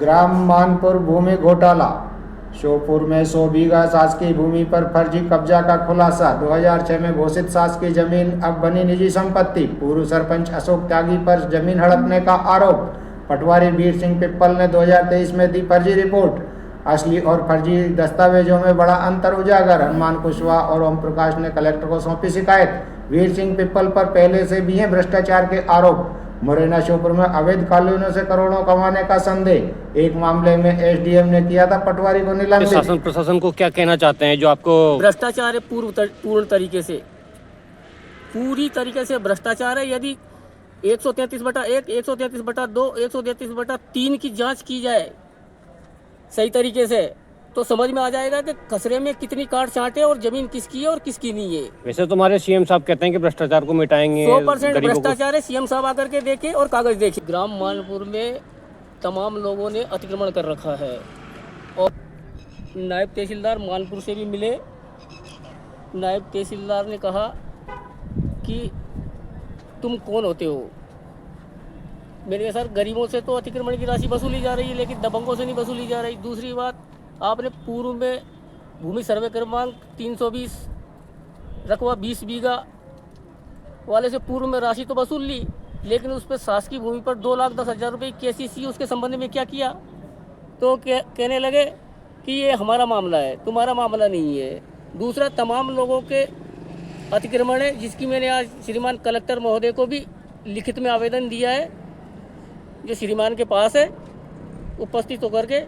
ग्राम मानपुर भूमि घोटाला। श्योपुर में 100 बीघा शासकीय भूमि पर फर्जी कब्जा का खुलासा। 2006 में घोषित शासकीय जमीन अब बनी निजी संपत्ति। पूर्व सरपंच अशोक त्यागी पर जमीन हड़पने का आरोप। पटवारी वीर सिंह पिप्पल ने 2023 में दी फर्जी रिपोर्ट। असली और फर्जी दस्तावेजों में बड़ा अंतर उजागर। हनुमान कुशवाहा और ओम प्रकाश ने कलेक्टर को सौंपी शिकायत। वीर सिंह पिप्पल पर पहले से भी हैं भ्रष्टाचार के आरोप। मुरैना श्योपुर में अवैध कॉलोनियों से करोड़ों कमाने का संदेह। एक मामले में एसडीएम ने किया था पटवारी को निलंबित। शासन प्रशासन को क्या कहना चाहते हैं जो आपको भ्रष्टाचार है? पूर्ण तरीके से, पूरी तरीके से भ्रष्टाचार है। यदि 133/1, 133/2, 133/3 की जांच की जाए सही तरीके से तो समझ में आ जाएगा कि खसरे में कितनी काट छांट है और जमीन किसकी है और किसकी नहीं है। वैसे तो हमारे सीएम साहब कहते हैं कि भ्रष्टाचार को मिटाएंगे। 100% भ्रष्टाचार है। सीएम साहब आकर के देखे और कागज देखे। ग्राम मानपुर में तमाम लोगों ने अतिक्रमण कर रखा है और नायब तहसीलदार मानपुर से भी मिले। नायब तहसीलदार ने कहा कि तुम कौन होते हो? मेरे सर, गरीबों से तो अतिक्रमण की राशि वसूली जा रही है लेकिन दबंगों से नहीं वसूली जा रही। दूसरी बात, आपने पूर्व में भूमि सर्वे क्रमांक 320 रकबा 20 बीघा वाले से पूर्व में राशि तो वसूल ली, लेकिन उस पर शासकीय भूमि पर 2,10,000 रुपये केसीसी उसके संबंध में क्या किया? तो कहने लगे कि ये हमारा मामला है, तुम्हारा मामला नहीं है। दूसरा, तमाम लोगों के अतिक्रमण है जिसकी मैंने आज श्रीमान कलेक्टर महोदय को भी लिखित में आवेदन दिया है, जो श्रीमान के पास है, उपस्थित होकर के,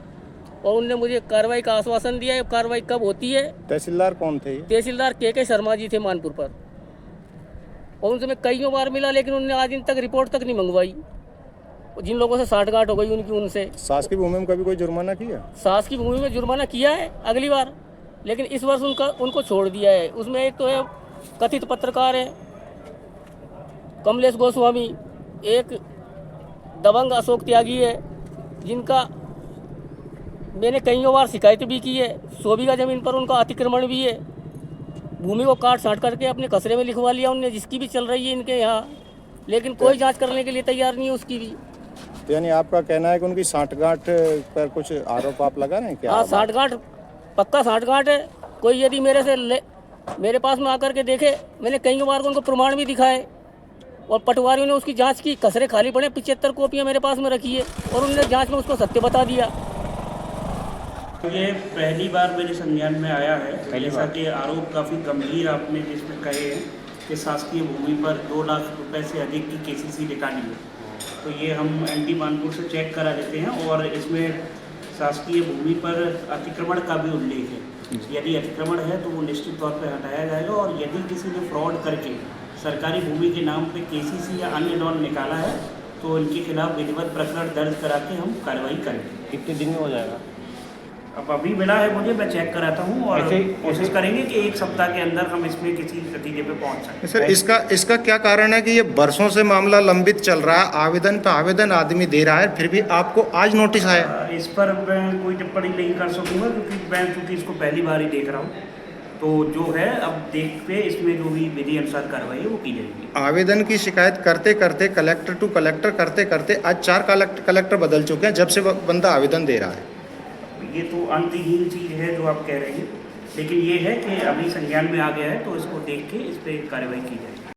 और उनने मुझे कार्रवाई का आश्वासन दिया है। कार्रवाई कब होती है? तहसीलदार कौन थे? तहसीलदार के शर्मा जी थे मानपुर पर, और उनसे मैं कईयों बार मिला लेकिन उनने आज दिन तक रिपोर्ट तक नहीं मंगवाई। जिन लोगों से साठगांठ हो गई उनकी उनसे। शासकीय भूमि में कभी कोई जुर्माना किया? शासकीय भूमि में जुर्माना किया है अगली बार, लेकिन इस वर्ष उनको छोड़ दिया है। उसमें एक तो है कथित पत्रकार है कमलेश गोस्वामी, एक दबंग अशोक त्यागी है, जिनका मैंने कईयों बार शिकायत भी की है। 100 बीघा जमीन पर उनका अतिक्रमण भी है। भूमि को काट छांट करके अपने खसरे में लिखवा लिया उनने, जिसकी भी चल रही है इनके यहाँ, लेकिन कोई जांच करने के लिए तैयार नहीं है उसकी भी। तो यानी आपका कहना है कि उनकी साठगांठ पर कुछ आरोप आप लगा रहे हैं क्या? हाँ, साठगांठ, पक्का साठगांठ है। कोई यदि मेरे पास में आकर के देखे, मैंने कई बार उनको प्रमाण भी दिखाए और पटवारियों ने उसकी जांच की। खसरे खाली पड़े, 75 कॉपियाँ मेरे पास में रखी है और उन्होंने जांच में उसको सत्य बता दिया। ये पहली बार मेरे संज्ञान में आया है। जैसा कि आरोप काफ़ी गंभीर आपने जिसमें कहे हैं कि शासकीय भूमि पर 2 लाख रुपए से अधिक की केसीसी निकाली है, तो ये हम एनडी मानपुर से चेक करा देते हैं और इसमें शासकीय भूमि पर अतिक्रमण का भी उल्लेख है। यदि अतिक्रमण है तो वो निश्चित तौर पर हटाया जाएगा, और यदि किसी ने फ्रॉड करके सरकारी भूमि के नाम पे केसीसी या अन्य लोन निकाला है तो इनके खिलाफ विधिवत प्रकरण दर्ज करा के हम कार्रवाई करेंगे। कितने दिन में हो जाएगा? अब अभी मिला है मुझे, मैं चेक कराता हूँ और कोशिश करेंगे कि 1 सप्ताह के अंदर हम इसमें किसी नतीजे पे पहुँच सकें। सर, इसका क्या कारण है कि ये बरसों से मामला लंबित चल रहा है? आवेदन पे आवेदन आदमी दे रहा है, फिर भी आपको आज नोटिस आया? इस पर मैं कोई टिप्पणी नहीं कर सकूँगा क्योंकि इसको पहली बार ही देख रहा हूँ। तो जो है अब देखते इसमें जो भी विधि अनुसार कार्रवाई है वो की जाएगी। आवेदन की शिकायत करते करते, कलेक्टर टू कलेक्टर करते करते आज 4 कलेक्टर बदल चुके हैं जब से बंदा आवेदन दे रहा है। ये तो अंतहीन चीज़ है जो आप कह रहे हैं, लेकिन ये है कि अभी संज्ञान में आ गया है तो इसको देख के इस पर कार्रवाई की जाए।